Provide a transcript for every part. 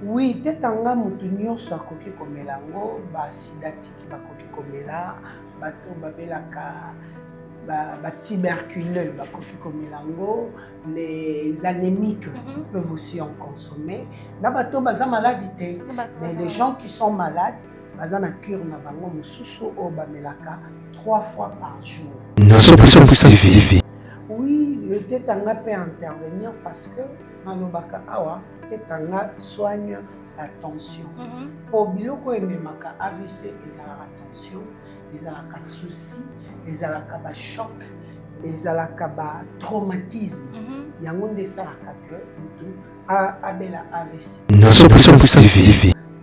Oui, tetanga mutu nyonso akoki komela yango, basidatiki bakoki komela, bato babelaka tuberculeux bakoki komela yango, les anémiques peuvent aussi en consommer. Na bato baza maladi te, mais les gens qui sont malades, baza na cure na bango mosusu o bamelaka 3 fois par jour. Oui, le tetanga peut intervenir parce que nalobaka awa tetanga soigne la tension. Pour biloko ememaka AVC ezalaka tension, ezalaka souci, ezalaka ba choc, ezalaka ba traumatisme. Yango nde esalaka ke mutu abela AVC.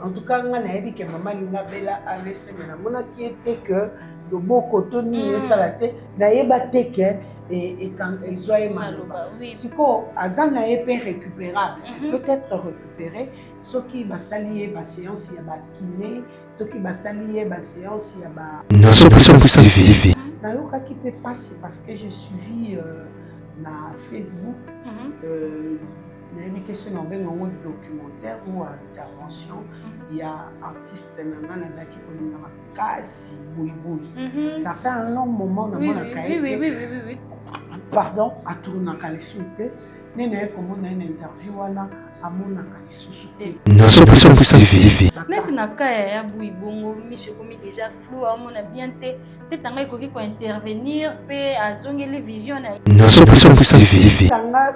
En tout cas, nga nayebi ke mama linga abela AVC, mais namonaki ete ke loboko to nini esala te, nayeba te ke ezwa ye maloba. Siko aza na ye mpe récupérable, peut-être récupéré soki basali ye baséance ya bakiné, soki basali ye baséance ya ba nayokaki mpe pasi parce que j'ai suivi na Facebook nayebi te soki nabenga yango documentaire ou intervention ya artiste nanga nazalaki kolinga makasi boyiboyi. Ça fait un long moment namonaka ete pardon atournaka lisusu te nde naye komona ye na interview wana amonaka lisusu te. Neti na kaya ya boyibongo miso ekomi déjà flou amona bien te tetanga ekoki kointervenir mpe azongeli vision na tanga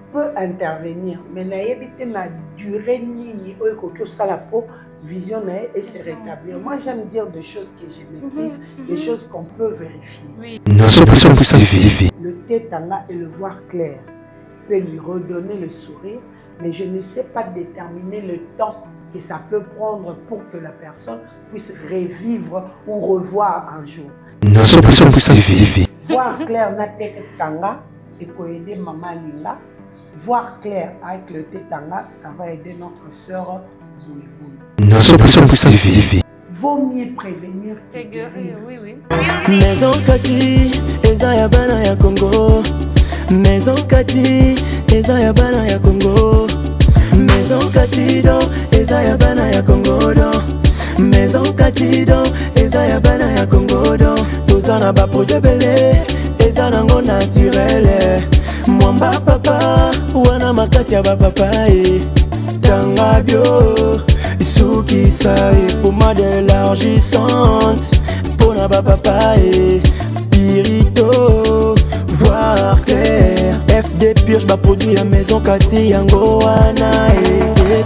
peut intervenir, mais nayebi te na durée nini oyo ekoki osala po vision na ye et se rétablir. Moi j'aime dire des choses que je maîtrise, des choses qu'on peut vérifier. Le tetanga et le voir clair peut lui redonner le sourire, mais je ne sais pas déterminer le temps que ça peut prendre pour que la personne puisse revivre ou revoir un jour. Voir clair na tetanga et peut aider maman Linga. Voir clair avec le tetanga, ça va aider notre sœur Boui. Vaut mieux prévenir que guérir. Maison Kati, eza ya bana ya Congo. Maison Kati, eza ya bana ya Congo. Maison Kati do, eza ya bana ya Congo do. Maison Kati do, eza ya bana ya Congo do. Tozana ba projet belé, eza nango naturel. Mwamba papa, wana makasi ya papa tanga bio, suki sa pommade élargissante. Pona papa pirito, voir clair. FD purge ba produit ya Maison Kati yango wana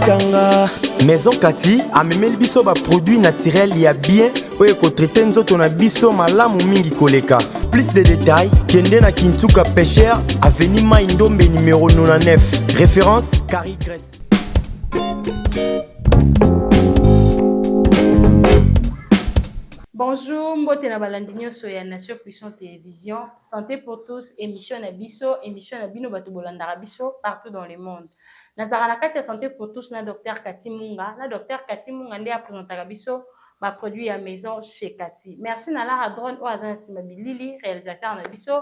tanga. Maison Kati a memeli biso ba produit naturel ya bien oyo ko traiter nzoto na biso malamu mingi koleka. Plus de détails, kende na Kintuka Pêcheur, avenue Maindombe numéro 99. Référence Carrie Grèce. Bonjour, mbote na balandi nyonso ya Nation Puissante Télévision. Santé pour tous, émission na biso, émission na bino bato bolandaka biso partout dans le monde. Nazara na kati ya Santé pour tous na Dr Kati Munga. Na Dr Kati Munga nde apresentaka biso ba produit à maison chez Kati. Merci na Lara Drone ou Azan Simabilili, réalisateur na biso.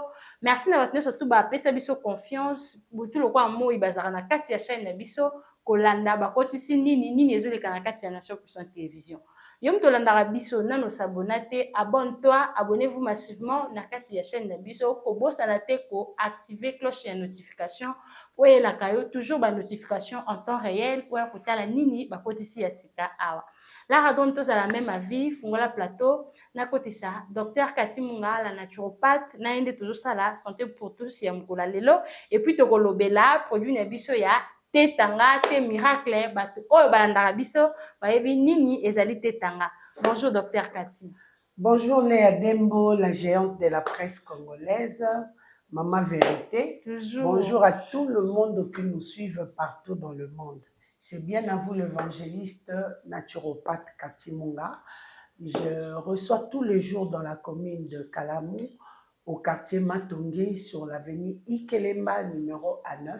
Merci na batne surtout ba pesa biso confiance. Butu lokwa mo ibazara na kati ya chaîne na biso kolanda ba kotisi nini ezoleka na kati ya Nation Puissante Télévision. Yom to landara biso nano s'abonner, abonne-toi, abonnez-vous massivement na kati ya chaîne na biso ko bossa na te ko activer cloche ya notification pour la kayo toujours ba notification en temps réel pour kotala nini ba kotisi ya sika awa. La radon tous à la même avis, fungola plateau na kotisa Dr Kati Munga la naturopathe na ende toujours ça la santé pour tous ya mkola lelo et puis to kolobela produit na biso ya tetanga te miracle bato oyo balandaka biso bayebi nini ezali tetanga. Bonjour Dr Kati. Bonjour Léa Dembo, la géante de la presse congolaise, Maman Vérité. Toujours. Bonjour à tout le monde qui nous suive partout dans le monde. C'est bien à vous l'évangéliste naturopathe Kati Munga. Je reçois tous les jours dans la commune de Kalamou, au quartier Matongé, sur l'avenue Ikelemba, numéro A9.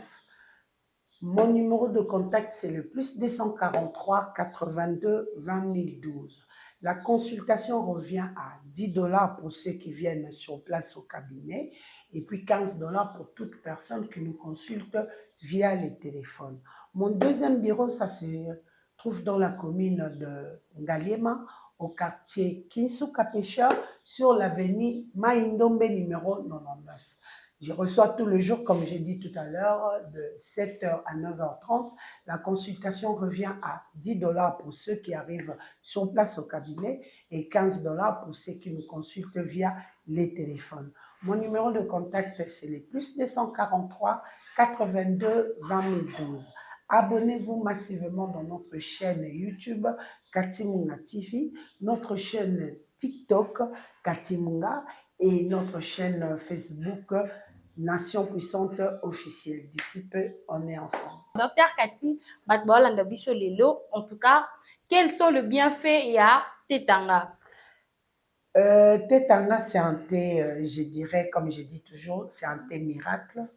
Mon numéro de contact, c'est le plus 243 82 20 012. La consultation revient à $10 pour ceux qui viennent sur place au cabinet et puis $15 pour toute personne qui nous consulte via les téléphones. Mon deuxième bureau, ça c'est trouve dans la commune de Ngaliema, au quartier Kinsuka Pêcheur, sur l'avenue Maïndombe numéro 99. Je reçois tout le jour, comme j'ai dit tout à l'heure, de 7h à 9h30. La consultation revient à $10 pour ceux qui arrivent sur place au cabinet et $15 pour ceux qui nous consultent via les téléphones. Mon numéro de contact, c'est le +243 82 20 012. Abonnez-vous massivement dans notre chaîne YouTube Katimunga TV, notre chaîne TikTok Katimunga et notre chaîne Facebook Nation Puissante Officielle. D'ici peu, on est ensemble. Docteur Kati, en tout cas, quels sont les bienfaits à Tetanga? Tetanga, c'est un thé, je dirais, comme je dis toujours, c'est un thé miracle,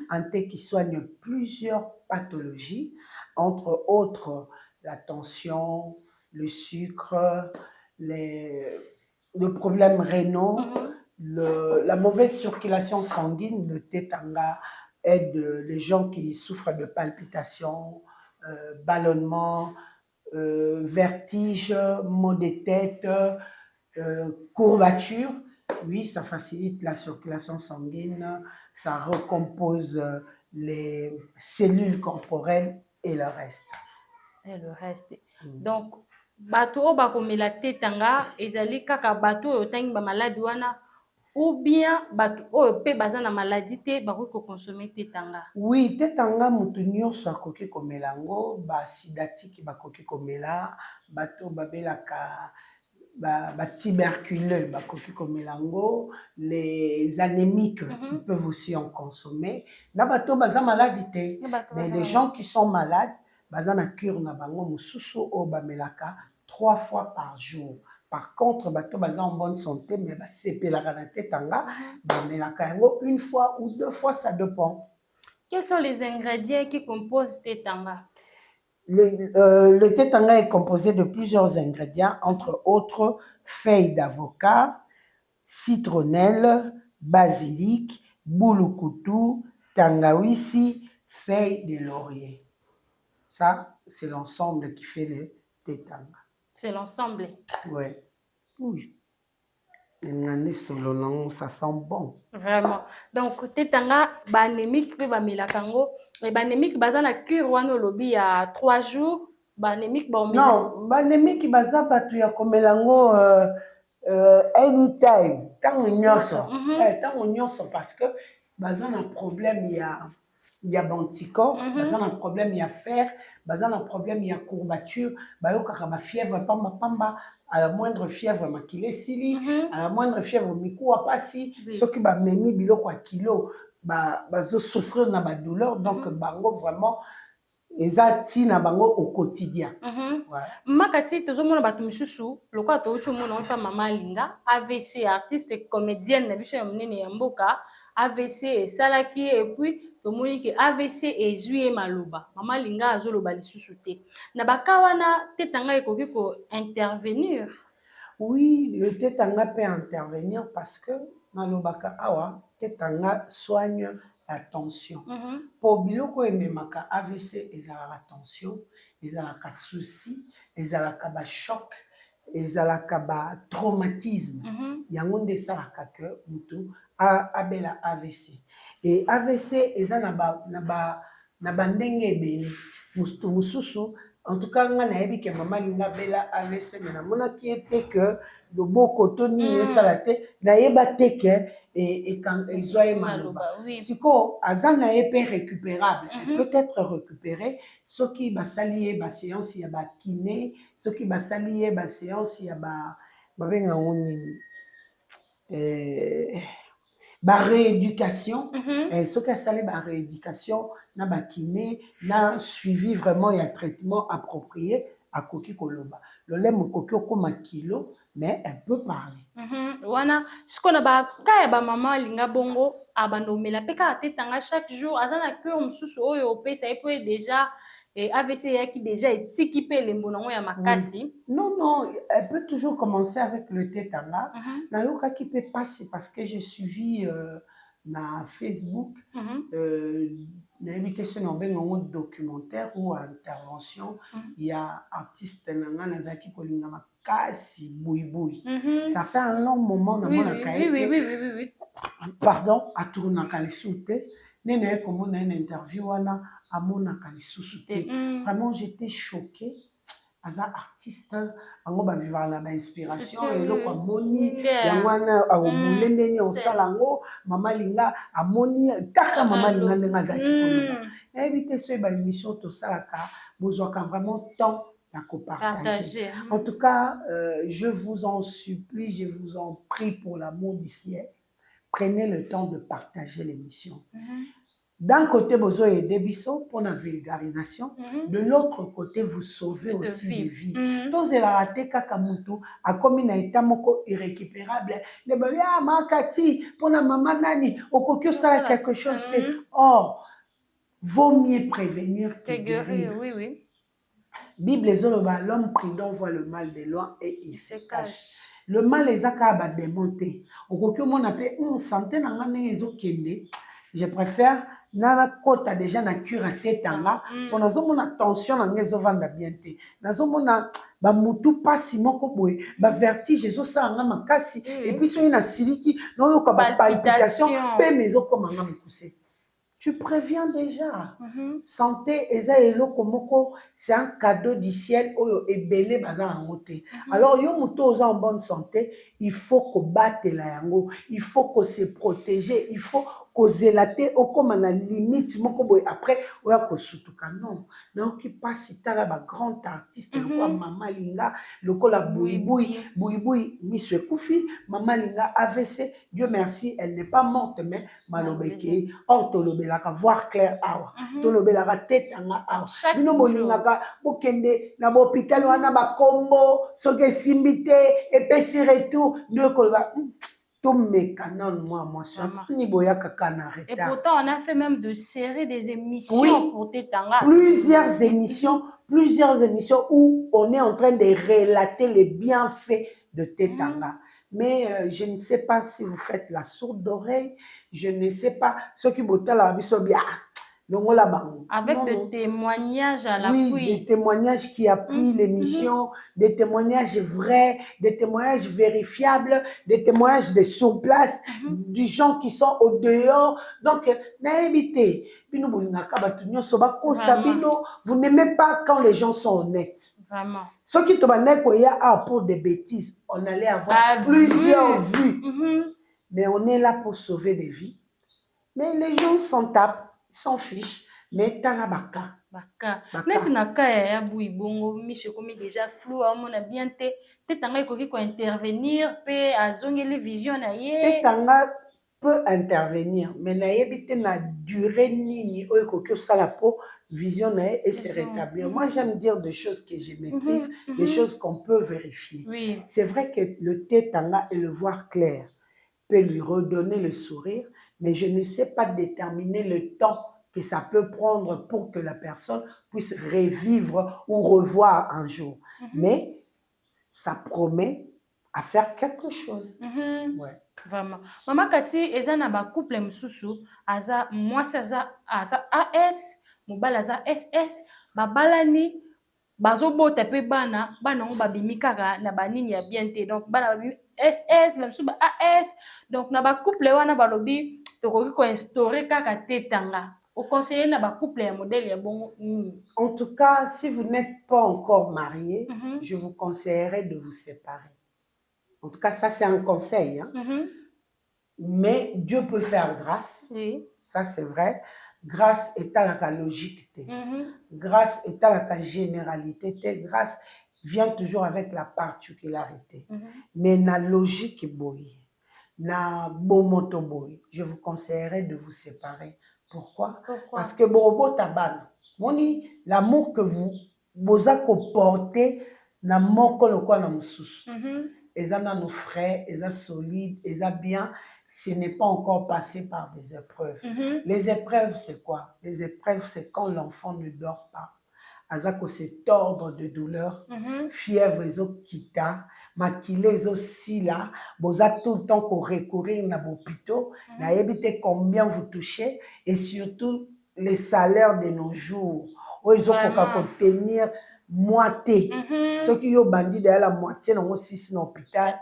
un thé qui soigne plusieurs pathologies, entre autres la tension, le sucre, les problèmes rénaux, la mauvaise circulation sanguine. Le Tetanga aide les gens qui souffrent de palpitations, ballonnements, vertiges, maux de tête, courbature. Oui, ça facilite la circulation sanguine, ça recompose les cellules corporelles et le reste. Et le reste. Donc, bato bakomela Tetanga ezali kaka bato otangi ba maladie wana ou bien bato pe baza na maladie te bako consommer Tetanga? Oui, Tetanga mutu nyonso akoki komela ngo, ba sidatique bakoki komela, bato babelaka ba tuberculeux bakoki komela ngo, les anémiques ils peuvent aussi en consommer. Na bato baza maladie te, mais les gens qui sont malades baza na cure na bango mususu o bamelaka 3 fois par jour. Par contre, bato baza en bonne santé, mais basepelaka na Tetanga, bamelaka yango 1 fois ou 2 fois, ça dépend. Quels sont les ingrédients qui composent Tetanga? Le Tetanga est composé de plusieurs ingrédients, entre autres feuilles d'avocat, citronnelle, basilic, boulou-koutou, tangawizi, feuilles de laurier. Ça, c'est l'ensemble qui fait le Tetanga. C'est l'ensemble? Ouais. Oui. Ça sent bon. Vraiment. Donc, Tetanga, banémique, pe bamilakango. Et banémique, baza na cure wana lobi ya 3 jours. Banémique, ba non, banémique, baza batu ya komelango anytime. Tango nyonso. Tango nyonso, parce que baza na problème il y a anticorps, baza na problème il y a fer, baza na problème il y a courbature, bayokaka ba fièvre pamba pamba, à la moindre fièvre makile sili, à la moindre fièvre mikou apasi, soki ba memi biloko a kilo, bazo souffrir na ba douleur, donc bango vraiment ezati na bango au quotidien. Makati tozomona bato misusu lokola touti omona ota mama Linga AVC, artiste comédienne na biso ya monene ya mboka. AVC esalaki et puis tomoni ke AVC ezui maloba mama Linga azoloba lisusu te na bakawana Tetanga ekoki ko intervenir. Oui, le Tetanga peut intervenir parce que malobaka awa Tetanga soigne la tension. Pour biloko ememaka AVC ezalaka tension, ezalaka souci, ezalaka ba choc, ezalaka ba traumatisme. Yango nde salaka que mutu abela AVC. Et AVC eza na ba ndenge ebele. Mususu, en tout cas, nga nayebi ke mama Linga bela AVC, mais namonaki ete que loboko toni esala te, nayeba te ke ezwa ye maloba. Siko aza na ye pe récupérable, peut être récupéré, soki basali ye ba séance ya ba kiné, soki basali ye ba séance ya ba benga ngoni ba rééducation, ce que ça ba rééducation na ba kiné na suivi vraiment ya traitement approprié à koki koloba le lait mokoki okoma kilo mais elle peut parler. Wana sikona ba kaya ba mama Linga bongo abandomela peka Tetanga chaque jour azana cœur mususu oyo pesa epo déjà et AVC yaki déjà équipé les mbonango ya makasi. Non, elle peut toujours commencer avec le Tetanga. Nayoka qui peut passer parce que j'ai suivi na Facebook nayebi sur un documentaire ou intervention il y a artiste nanga nazaki kolinga makasi boui ça fait un long moment na mona oui. Pardon atournaka lisusu te nene ye komona une interview wana amonaka lisusu te vraiment j'étais choquée aza artiste ango bavivaka na bainspiration eloko amoni yango wana aobule ndenge osala yango mama linga amoni kaka mama linga ndenge azalaki koloba nayebi te soki baémission tosalaka bozwaka vraiment temps à copartager. En tout cas, je vous en supplie, je vous en prie pour l'amour du ciel, prenez le temps de partager l'émission. D'un côté, vous avez des bisous pour la vulgarisation. De l'autre côté, vous sauvez aussi des vies. Donc, c'est la raté kakamutu, a comme une état moko irrécupérable. Les bébés, ah, ma Kati, pour la maman nani, au coquille, ça quelque chose. Or, vaut mieux prévenir que guérir. Oui. Bible les l'homme prudent voit le mal de loin et il se cache. Le mal les a démonté. Au coquille, on appelle santé n'a je préfère na kota déjà na cure à tête nga pour nazo mona tension na ngezo vanda bien te nazo mona ba mutu pasi moko boy ba vertige ezo sa nga makasi et puis so ina siliki non yo ka ba palpitation pe mezo comme nga mukuse. Tu préviens déjà. Santé, eza eloko moko, c'est un cadeau du ciel oyo ebele baza yango te. Alors yo muto oza en bonne santé, il faut ko battre la yango, il faut ko se protéger, il faut ko zelater au comme na limite moko boy après oya ko sutuka non. Donc qui passe tala ba grand artiste le quoi mama linga, le kola boui Miss Koufi, mama linga AVC, Dieu merci, elle n'est pas morte mais malobeke, ortolobe la voir clair awa tolobela ka tête nga awa bino bolingaka bokende na hôpital wana ba kombo soke simbité et pesi retour de koloba to mécanon moi ni boya kaka na retard. Et pourtant on a fait même de séries des émissions pour Tetanga. Plusieurs émissions où on est en train de relater les bienfaits de Tetanga. Mais je ne sais pas si vous faites la sourde oreille, je ne sais pas ce qui botta la biso bien. Avec des témoignages à l'appui. Oui, des témoignages qui appuient l'émission, des témoignages vrais, des témoignages vérifiables, des témoignages de sur place, des gens qui sont au dehors. Donc, n'évitez. Vous n'aimez pas quand les gens sont honnêtes. Vraiment. Ceux qui te pour des bêtises, on allait avoir plusieurs vues. Mais on est là pour sauver des vies. Mais les gens s'en tapent. S'en fiche, mais t'as la baka. Net naka ya bongo monsieur comme déjà flou on a bien Tetanga ko intervenir pe azongeli vision na ye. Tetanga peut intervenir mais na yebite na durée nini o ko sala po vision na et se rétablir. Moi j'aime dire des choses que je maîtrise, des choses qu'on peut vérifier. Oui. C'est vrai que le Tetanga et le voir clair peut lui redonner le sourire, mais je ne sais pas déterminer le temps que ça peut prendre pour que la personne puisse revivre ou revoir un jour. Mais ça promet à faire quelque chose. Ouais. Vraiment. Maman Kati, ezana ba couple msusu, aza mwasi aza AS, mobile aza SS, babalani bazobota pe bana ngo babimi kaka na banini ya bien te. Donc bana babimi SS même sous AS. Donc na ba couple wana balobi tokoki ko instaurer kaka Tetanga. Au conseiller na ba couple ya modèle ya bon. En tout cas, si vous n'êtes pas encore marié, je vous conseillerais de vous séparer. En tout cas, ça c'est un conseil. Hein? Mais Dieu peut faire grâce. Oui. Ça c'est vrai. Grâce est à la logique. Grâce est à la généralité. Grâce vient toujours avec la particularité. Mais la logique est boy. Na bomoto boy. Je vous conseillerais de vous séparer. Pourquoi? Parce que bobo taban. Moni l'amour que vous portez na moko le kwa na mususu. Eza na nos frères, eza solide, eza bien. Ce n'est pas encore passé par des épreuves. Les épreuves, c'est quoi? Les épreuves, c'est quand l'enfant ne dort pas. azako se tordre de douleur, fièvre ezokita, makila ezosila, boza tout le temps pour recourir na bopito, nayebi te combien vous touchez, et surtout les salaires de nos jours, oyo ezokoka kotenir moitié, soki yo bandi deya la moitié nango 6 na hôpital,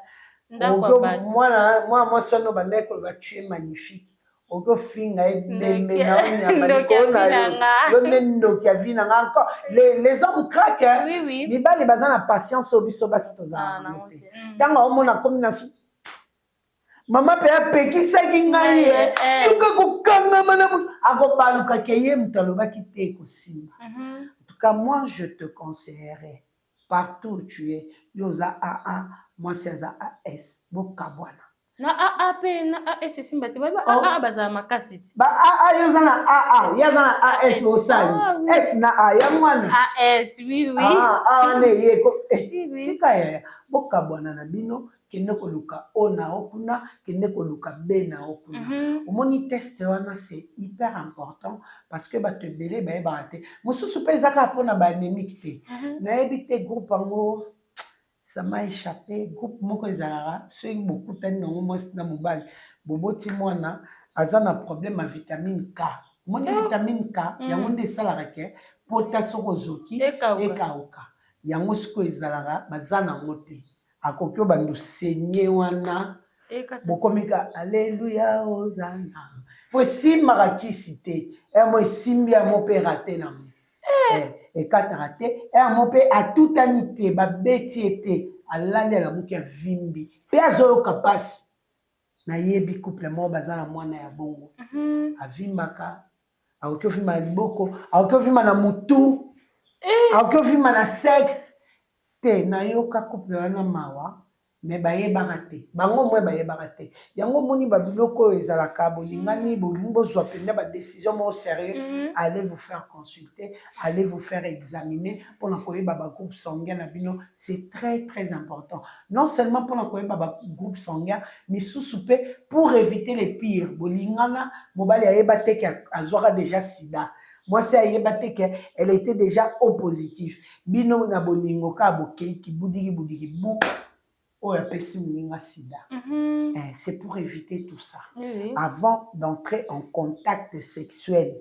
moi sono bandeko ba tu es magnifique. Oko finga bembe na nyama nikona yo nendo kia vina encore les hommes craquent. Oui. Mibali baza na patience obiso basi toza note. Tanga omona komi na mama pe apekisaki ngai yuka kokanga mana akobaluka ke ye mutaloba kite kosimba. En tout cas, moi je te conseillerais partout où tu es, yoza AA, moi c'est AS, bokabwana. Na AA pe na AS simba te ba AA baza makasiti. Ba AA yoza na AA, yoza na AS osani. S na A ya mwana. AS oui. Ah ne ye ko tika ya bokabwana na bino kende koluka ona okuna kende koluka be na okuna. Omoni test wana c'est hyper important parce que ba te belé ba ebate. Mosusu pe zaka pona ba anémique te. Na ebite groupe ango ça m'a échappé. Groupe moko ezalaka ceux beaucoup tani nango mwasi na mobali boboti mwana aza na problème à vitamine K. Moni vitamine K yango nde esalaka ke potasio zoki ekauka. Yango siko ezalaka baza nango te. Akoki obando senye wana bokomika alléluia osana. Po simaka kisi te. Mo simbi ya mo pe raté na mo. Et quand raté, et mon père a tout anité, ba beti été, à l'année la moukia vimbi. Pe azo kapas. Na yebi couple mo bazana mwana ya bongo. A vimaka, a okofima liboko, a okofima na mutu, a okofima na sexe. Te na yoka couple wana mawa. Mais baye barate bango mwe baye barate yango moni babiloko ezalaka bolingani bolingo zwa penda ba décision mo sérieux allez vous faire consulter, allez vous faire examiner pour na koyeba ba groupe sanguin na bino, c'est très important, non seulement pour na koyeba ba groupe sanguin mais sous-soupe pour éviter les pires bolingana mobali ayeba te ke azwaka déjà sida. Moi, c'est Ayebate qu'elle était déjà au positif. Bino na bolingo ka bokei ki budigi bou. C'est pour éviter tout ça. Avant d'entrer en contact sexuel,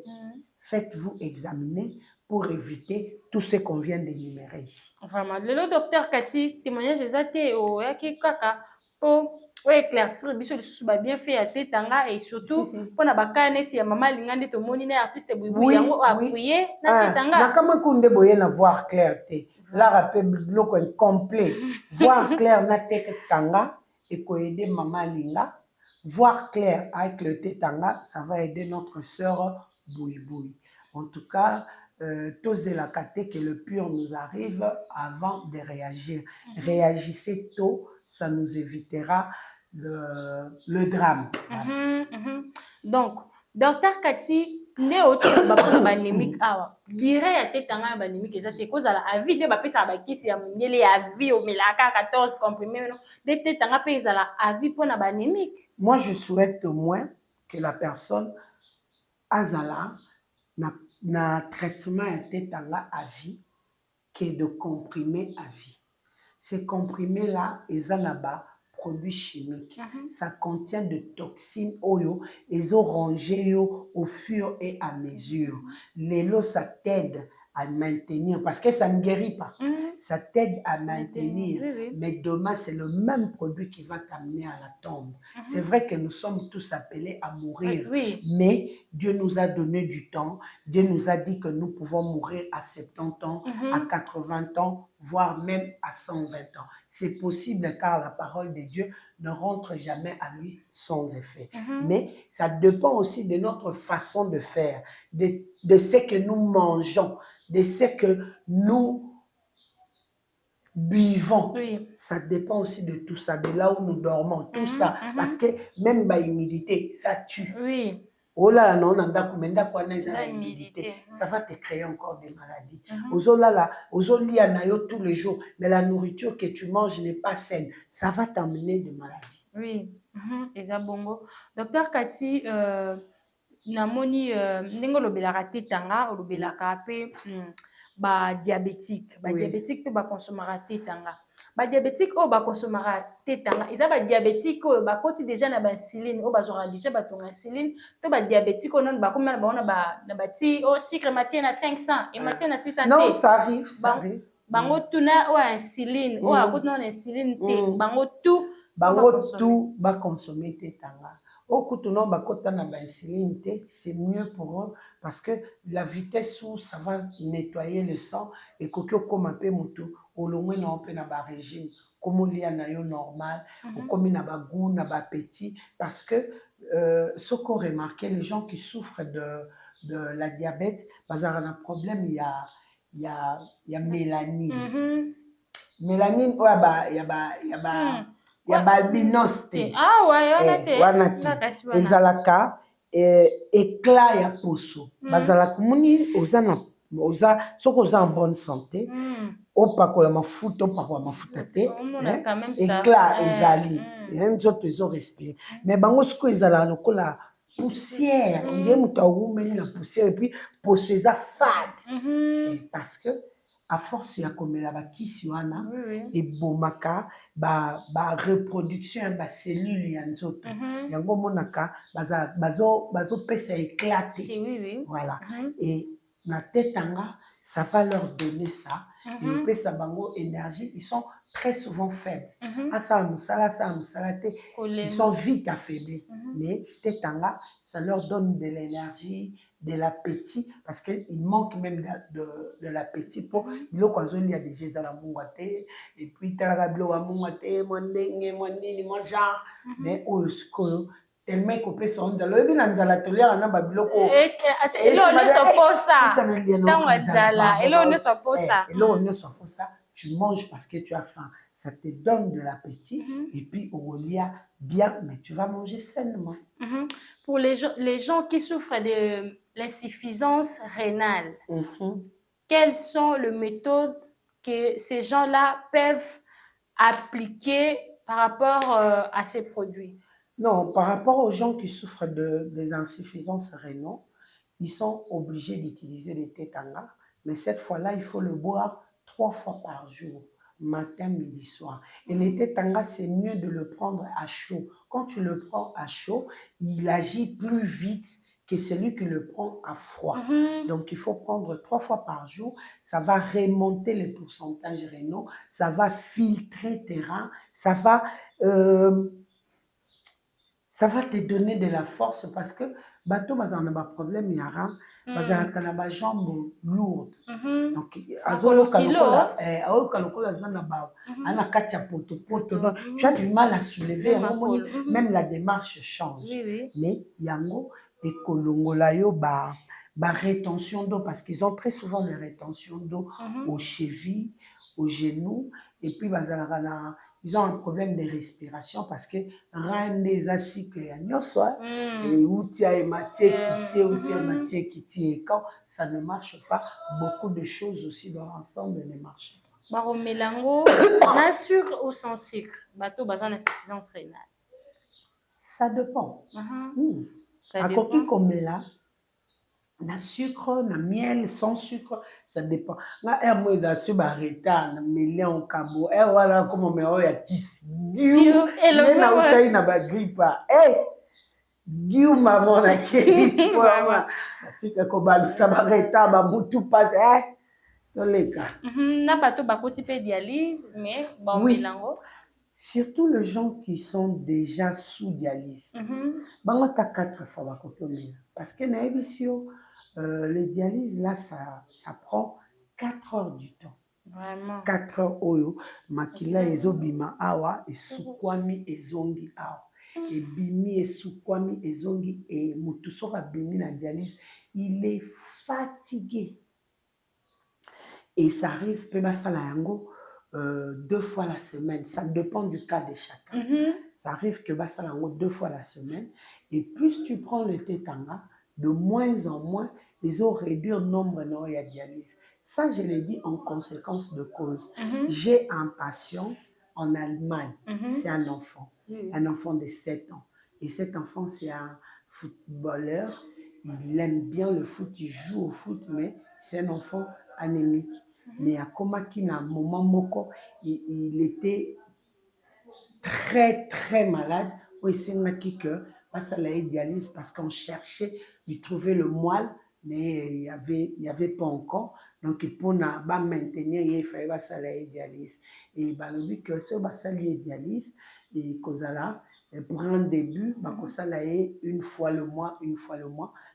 faites-vous examiner pour éviter tout ce qu'on vient d'énumérer ici. Vraiment, le docteur Cathy, témoignage exacté au yaki kaka pour éclaircir le biso de bien fait à tétanga et surtout pour na bakane ti ya mama lingande to moni na artiste boui yango appuyer na tétanga. Na kama kunde boye na voir clarté. La rappel loko complet. Voir clair na tétanga et ko aider mama linga. Voir clair avec le tétanga, ça va aider notre sœur boui. En tout cas, tosez la kate que le pur nous arrive avant de réagir. Réagissez tôt, ça nous évitera le drame. Donc, docteur Cathy, ne autre banémique awa. Dire ya tétanga banémique ezate cause à la avis de ba pesa ba kisi ya mungele ya vie au melaka 14 comprimés non. De tétanga pesa la avis pour na banémique. Moi je souhaite au moins que la personne azala na traitement ya tétanga à vie que de comprimés à vie. Ces comprimés là ezanaba produits chimiques. Ça contient de toxines oyo et rangé au fur et à mesure. L'élo ça t'aide à maintenir parce que ça ne guérit pas. Ça t'aide à maintenir. Mais demain c'est le même produit qui va t'amener à la tombe. C'est vrai que nous sommes tous appelés à mourir. Mais Dieu nous a donné du temps. Dieu nous a dit que nous pouvons mourir à 70 ans, à 80 ans, voire même à 120 ans. C'est possible car la parole de Dieu ne rentre jamais à lui sans effet. Mais ça dépend aussi de notre façon de faire, de ce que nous mangeons, de ce que nous buvons. Ça dépend aussi de tout ça, de là où nous dormons, tout ça. Parce que même la humidité, ça tue. Oh là, non, humidité. Ça va te créer encore des maladies. Tous les jours, mais la nourriture que tu manges n'est pas saine. Ça va t'amener des maladies. Eza bongo. Docteur Cathy, namoni ndenge lobelaka tétanga, lobelaka pe ba diabétique pe ba consomera tetanga ba diabétique o ba consomera tetanga isa ba diabétique o ba koti déjà na ba insuline o bazora déjà ba tonga insuline to ba diabétique o non ba comme na ba ti o sucre matin na 500 et matin na 600 non ça arrive bango tuna o insuline o akoti na insuline te bango tout ba consommer tetanga. Au couteau bakota na ba insuline, c'est mieux pour eux parce que la vitesse où ça va nettoyer le sang et kokyo koma pe mutu au loin na pe na ba régime comme lia na yo normal ou comme na ba goût na ba appétit parce que ce qu'on remarqué les gens qui souffrent de la diabète bazar un problème il y a mélanine mélanine o ya balbinos te wana te ezalaka éclat ya poso bazalaka moni oza soki oza en bonne santé opakola mafuta te éclat ezali nzoto ezorespire mais bango soki ezalaka lokola poussière ondie moto awumeli na poussière et puis poso eza fade parce que à force ya komela bakisi wana ebomaka ba reproduction ya ba cellule ya nzoto yango monaka bazopesa éclaté voilà et na tetanga ça va leur donner ça et opesa bango énergie ils sont très souvent faibles asala mosala te ils sont vite affaiblis mais tetanga ça leur donne de l'énergie de l'appétit parce qu'il manque même de l'appétit pour biloko azolia déjà ezala mungwa te et puis talaka biloko ya mungwa te mwa ndenge mwa nini mwa genre mais oyo sikoyo tellement kopesa o nzala oyebi na nzala toliaka na babiloko eloko nyonso aposa tu manges parce que tu as faim ça te donne de l'appétit et puis olia bien mais tu vas manger sainement. Pour les gens qui souffrent de l'insuffisance rénale, quelles sont les méthodes que ces gens-là peuvent appliquer par rapport à ces produits? Non, par rapport aux gens qui souffrent des insuffisances rénales, ils sont obligés d'utiliser le tetanga, mais cette fois-là, il faut le boire 3 fois par jour, matin, midi, soir. Et le tetanga, c'est mieux de le prendre à chaud. Quand tu le prends à chaud, il agit plus vite que celui qui le prend à froid. Donc, il faut prendre 3 fois par jour. Ça va remonter les pourcentages rénaux, ça va filtrer tes reins, ça va te donner de la force parce que bateau bazana ba problème ya rein, bazana kana ba jambes lourdes. Donc, azoyoka lokola zana ba ana katia poto. Tu as du mal à soulever, même la démarche change. Mais yango et kolongola yo ba rétention d'eau parce qu'ils ont très souvent des rétentions d'eau aux chevilles, aux genoux et puis ils ont un problème de respiration parce que rein des acycles et outia et matière qui et quand ça ne marche pas, beaucoup de choses aussi dans l'ensemble ne marchent pas. Baromelango, na sucre ou sans sucre, bateau bazan insuffisance rénale. Ça dépend. À côté comme là, na sucre, na miel, sans sucre, ça dépend. Na moi ils assument arrêter na million cabo. Voilà comment me oya kiss. Dieu, mais na utai na ba grippe. Dieu maman na keli pour moi. Si que ko ba lusa ba reta ba mutu passe toleka. Na bato ba koti pe dialyse mais bon milango. Surtout les gens qui sont déjà sous dialyse. Bango ta 4 fois ba kotomela parce que na ebisio le dialyse là ça prend 4 heures du temps. Vraiment. 4 heures oyo makila ezobima awa esukwami ezongi awa. Et bimi esukwami ezongi et mutu soka bimi na dialyse, il est fatigué. Et ça arrive pe basala yango 2 fois la semaine, ça dépend du cas de chacun. Ça arrive que basala yango 2 fois la semaine et plus tu prends le tetanga, de moins en moins, ils ont réduit le nombre de dialyse. Ça, je l'ai dit en conséquence de cause. J'ai un patient en Allemagne, c'est un enfant de 7 ans. Et cet enfant, c'est un footballeur. Il aime bien le foot, il joue au foot, mais c'est un enfant anémique. Mais à Komaki, à un moment moko, il était très, très malade. Oui, c'est Maki que ça l'a dialyse parce qu'on cherchait lui trouver le moelle, mais il y avait pas encore. Donc, pour maintenir, il fallait que ça l'a dialyse. Et lui, que ça l'a dialyse, et là, pour un début, ça l'a une fois le mois,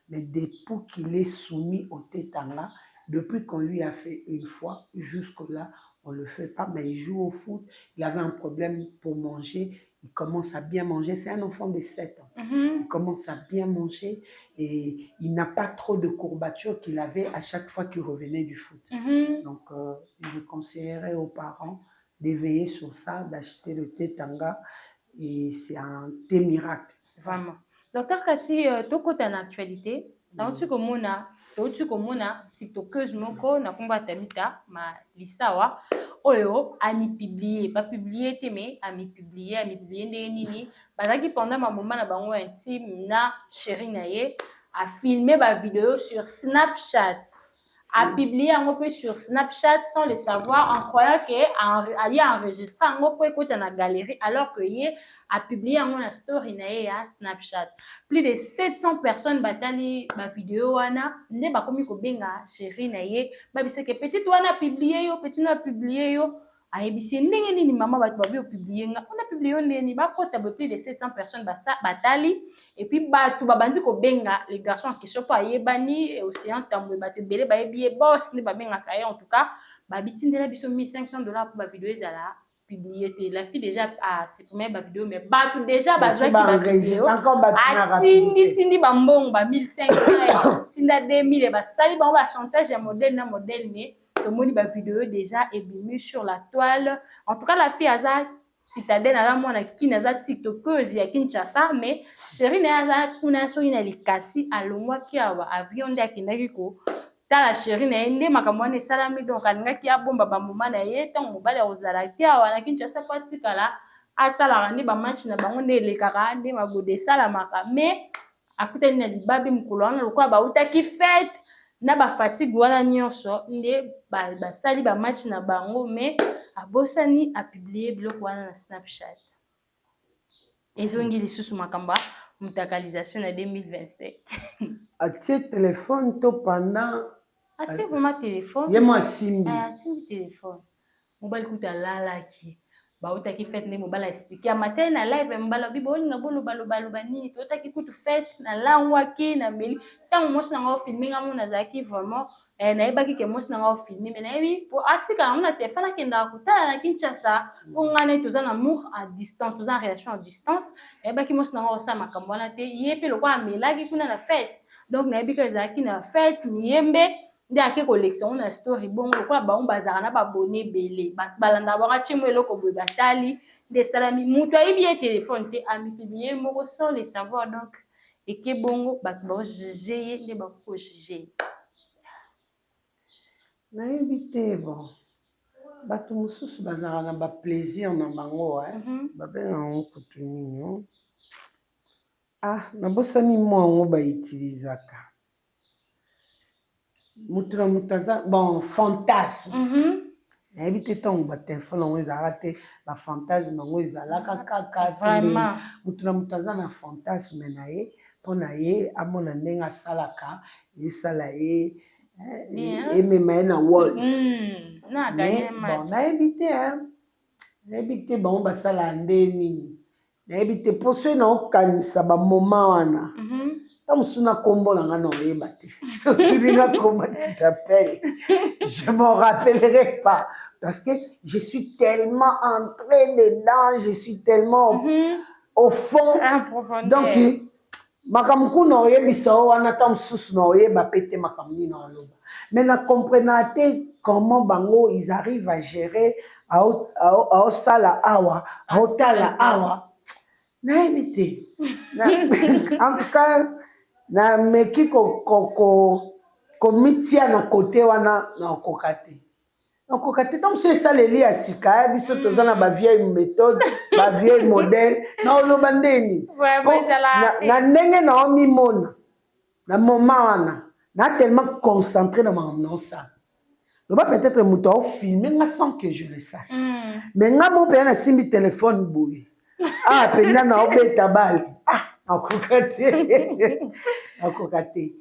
mais depuis qu'il est soumis au tétanga, depuis qu'on lui a fait une fois, jusque-là, on ne le fait pas, mais il joue au foot, il avait un problème pour manger, il commence à bien manger, c'est un enfant de 7 ans, il commence à bien manger et il n'a pas trop de courbatures qu'il avait à chaque fois qu'il revenait du foot. Donc, je conseillerais aux parents d'éveiller sur ça, d'acheter le thé tanga et c'est un thé miracle. Vraiment. Docteur Kati, tout côté en actualité, tu komona tiktokeuse moko na komba tabita ma lisawa oyo ami publier pas publier te mais ami publier nini bazaki pendant ma moment na bango intime na chéri na ye a filmer ba vidéo sur Snapchat a publié un peu sur Snapchat sans le savoir en croyant qu'il a enregistré un peu dans la galerie alors qu'il a publié un story na Snapchat. Plus de 700 personnes batali ma vidéo wana ne ba komi ko benga chéri na ye ba bise que petit wana publié yo petit na publié yo ayebisi ndenge nini mama ba babi o publié nga on a publié ndeni ba kota plus de 700 personnes batali et puis batu babandi ko benga les garçons en question pa yebani et aussi en tamwe batu belé ba yebié boss ni ba benga kaya en tout cas ba bitindela biso $1,500 pour ba vidéo ezala publié. La fille déjà a supprimé ma vidéo mais batu déjà bazwa ki ba vidéo tindi bambong ba 1,500 tinda 2,000 et ba sali ba chantage ya modèle na modèle mais tout le monde ba vidéo déjà est mis sur la toile. En tout cas la fille aza citadine à la mona qui naza tiktokeuse ya Kinshasa mais chéri na aza kuna so ina likasi alongwa ki avion de akindaki ko la chérie na ende makamwane salami donc alingaki abomba ba moma na ye tant mobali ozala ki awa na Kinshasa patikala atala randi ba match na bango nde lekaka nde magode salamaka mais akutani na libabi mukolo wana lokwa ba utaki fête na ba fatigue wana nyonso nde ba sali ba match na bango mais abosani a publier biloko wana na Snapchat ezongi lisusu makamba mutakalisation na 2025 atie téléphone to pendant atie vraiment téléphone yema simbi atie téléphone mobile kuta lala ki ba utaki fête ne mobile expliquer matin na live mbala bibo nga bolo balo ni to utaki kutu fête na langwa ki na meli tant moi na ngo filmer nga na zaki vraiment na yebaki ke moi na ngo filmer mais na yebi pour atika na téléphone kenda kutala na Kinshasa ngane toza na amour à distance toza en relation à distance yebaki moi na ngo sa makambo na te yepe lokwa amelaki kuna na fête donc na yebi ke zaki na fête ni yembe nde ake collection na story bongo lokola bango bazaka na babone belé balanda banga chimo eloko boye batali nde salami mutu ayebi ye téléphone te amipibie moko sans le savoir donc eke bongo bato baojuge ye nde bakojuge nayebi te bon bato mosusu bazalaka na baplaisir na bango babenga yango kutu nini nabosani mwa yango bautilisaka mutu na mutu aza bon fantasme nayebi te ntango batelefone yango ezalaka te bafantasme yango ezalaka kaka mutu na mutu aza na fantasme na ye mpo na ye amona ndenge asalaka esala ye emema ye na world bon nayebi te bango basala nde nini nayebi te mpo soki naokanisa bamoma wana ta mosusu na kombo na nga na oyeba te soki na kombo tu t'appelles je m'en rappellerai pas parce que je suis tellement entrée dedans je suis tellement au fond donc makambo kuna oyebisa o wana ta mosusu na oyeba pe te makambo nini na oloba mais na comprena te comment bango ils arrivent à gérer aosala awa aotala awa nayebi te en tout cas nameki komitia na kote wana nakoka te ntango mosu esaleli ya sika biso toza na bavieille méthode bavieille modèle na oloba ndeni na ndenge na omimona na moma wana na tellement concentré na makambo naosala Loba peut-être muto filmer nga sans que je le sache. Mais nga mon père na simbi téléphone boy. Ah penda na obeta bal. Ah akokate. Akokate.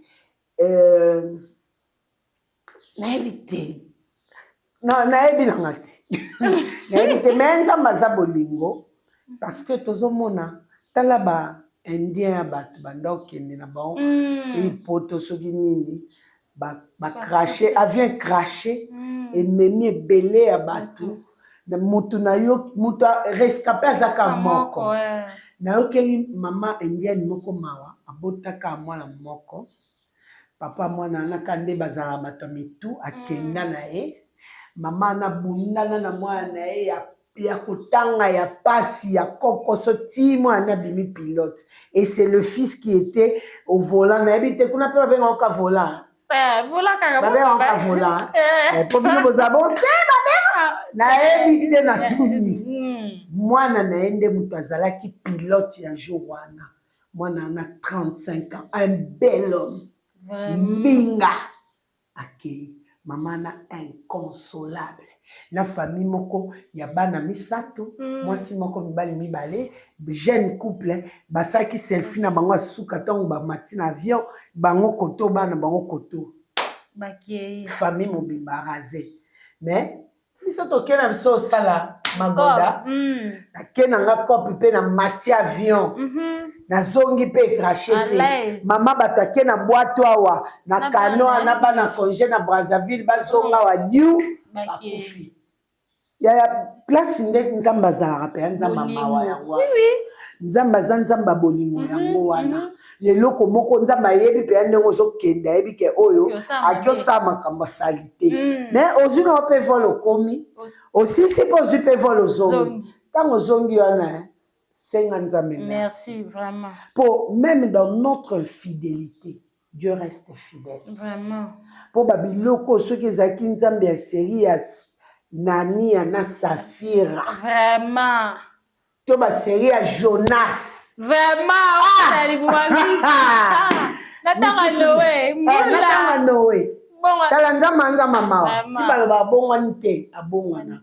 Na éviter. Non, na éviter ngate. Na éviter mais nzamba za bolingo parce que tozomona talaba indien bat bandok ni na bon c'est poto soki nini ba cracher avion cracher et memi belé à batu na mutu na yo mutu rescapé azaka moko na yo keli mama indienne moko mawa abotaka mwana moko papa mwana na kande bazala bato mitu akenda na ye mama na bundana na mwana ye ya kotanga ya pasi ya kokoso ti mwana bimi pilote et c'est le fils qui était au volant na yebite kuna pe babenga ka volant volant kaka babenga ka volant po bino bozabon te babenga na yebite na tuni mwana na ende mutu azalaki pilote ya jour wana mwana na 35 ans un bel homme mbinga akei mama na inconsolable la famille moko ya bana misato mwasi moko mibali mibale jeune couple basaki selfie na bango suka tango ba matin avion bango koto bana bango koto bakeye famille mobimba rasé mais biso tokena biso sala magoda akena nga kopi pe na mati avion na zongi pe craché te mama bato ake na boîte awa na kano na bana congé na Brazzaville bazonga wa diu bakufi ya place nde nzamba azalaka mpe nzamba mawa yango nzamba aza nzamba bolingo yango wana leloko moko nzamba ayebi mpe ya ndenge ozokende ayebi ke oyo akiosala makambo asali te mais ozwi na mpe vole okomi osisi mpe ozwi mpe vole ozongi ntango ozongi wana senga nzambe merci vraiment pour même dans notre fidélité Dieu reste fidèle vraiment pour babiloko soki ezalaki nzambe ya serious Nani na Safira. Vraiment. Tu as série à Jonas. Vraiment. Natanga Noé. Natanga Noé. Talanza manza mama. Si baloba bongo nte abongwana.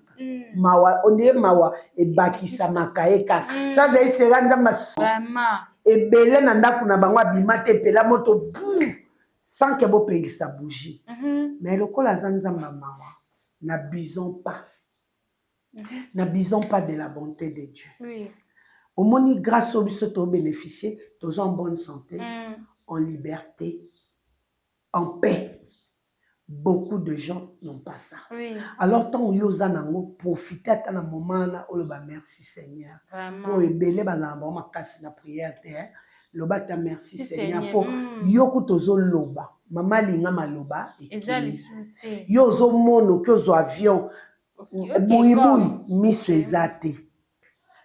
Mawa onde mawa e bakisa makaeka. Ça c'est seranda maso. Vraiment. E belé na ndaku na bango abimate pela moto bou sans que bo pegisa bougie. Mais lokola zanza mama. N'abusons pas. N'abusons pas de la bonté de Dieu. Oui. Au moins, grâce au biso to bénéficier, tous en bonne santé, en liberté, en paix. Beaucoup de gens n'ont pas ça. Oui. Alors, tant que profitez à un moment où merci Seigneur. Pour ébeler ma casse la prière terre. Loba ta merci Seigneur pour yoko tozo loba. Mama linga maloba yo zo mono que zo avion boui miso ezate.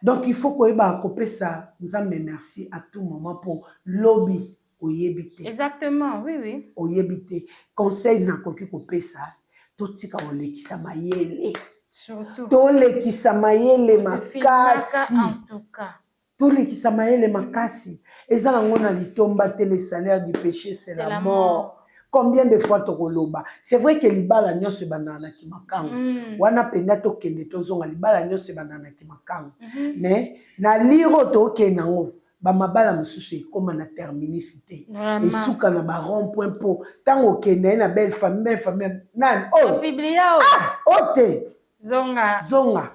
Donc il faut que ba kopé ça nzambe merci à tout moment pour lobby oyebite. Exactement, oui oui. Oyebite conseil na koki kopé ça totika olekisa mayele. Surtout. Tolekisa mayele makasi. En tout cas. Tous les qui s'amaillent makasi. Et ça, on a dit le salaire du péché, c'est la mort. Combien de fois tu as c'est vrai que libala nyo se banana ki makango. Wana penda to kende to zonga libala nyo se banana ki makango. Mais na liro to kenango. Ba mabala mususu ekoma na terminicité. Et souka na ba rond-point po. Tango kende na belle famille nan oh. Biblia ah ote. Zonga.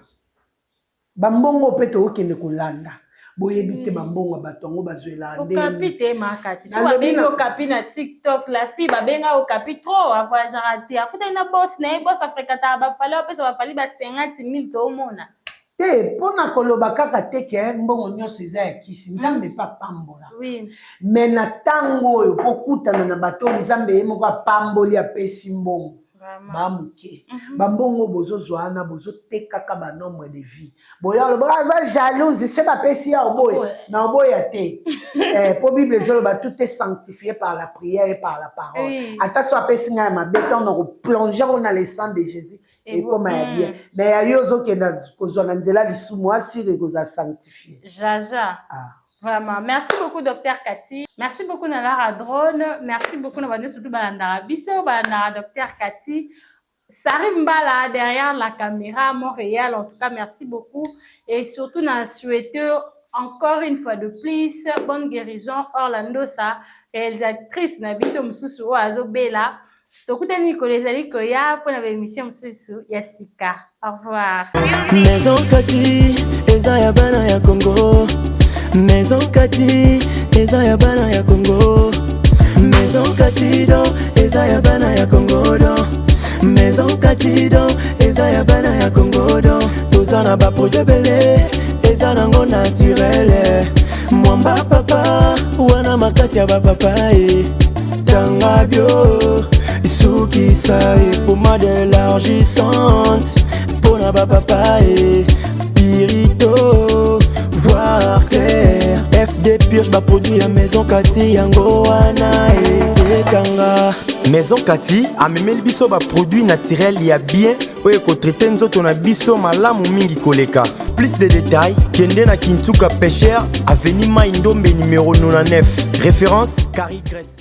Bambongo pe to kende kolanda. Boyebite bambongo batongo bazwela ndenge okapite makati so babenga okapi na TikTok la fille babenga okapi trop avoir jarate akuta ina boss na boss afrikata ba fali opesa ba fali ba 50,000 to mona te pona koloba kaka teke mbongo nyonso eza ya kisi nzambe pa pambola oui mais na tango oyo pokutana na bato nzambe ye moko apamboli apesi mbongo bamuke bambongo bozozwa na bozotekaka ba nombre de vie boya lo baza jalouse se bapesi ya oboye na oboya te po bible ezoloba tout est sanctifié par la prière et par la parole ata so apesi nga ma beton na replonger dans le sang de Jésus et comme ya bien mais ya yozo ke na kozwa na nzela lisumu asire koza sanctifié jaja vraiment merci beaucoup docteur Cathy merci beaucoup Nala Drone merci beaucoup na bande surtout balandara biso balandara docteur Cathy Sarah Mbala derrière la caméra Montréal. En tout cas, merci beaucoup. Et surtout, on a souhaité encore une fois de plus bonne guérison. Orlando, sa réalisatrice, Nabiso Msusu, Azo Bella. Tokuta Nicolas Alikoya pour la émission Msusu, Yassika. Au revoir. Maison Kati, Eza ya bana ya Congo. Maison Kati, Eza ya bana ya Congo. Maison Kati, do, Eza ya bana ya Congo, do. Maison Kati, do, Eza ya bana ya Congo, do. Tozana ba projet belé, Eza nango naturel. Mwamba papa, wana makasi ya ba papa Tanga bio, Isuki sae, pommade élargissante. Pona ba papa Pirito, voir clair. FD purge ba produit à Maison Kati, yango wana Kanga. Maison Kati a même le biso ba produit naturel ya bien oye ko traiter nzoto na biso malamu mingi koleka. Plus de détails, kende na Kintuka Pêcheur, avenue Maindombe numéro 99. Référence Carrie Grèce.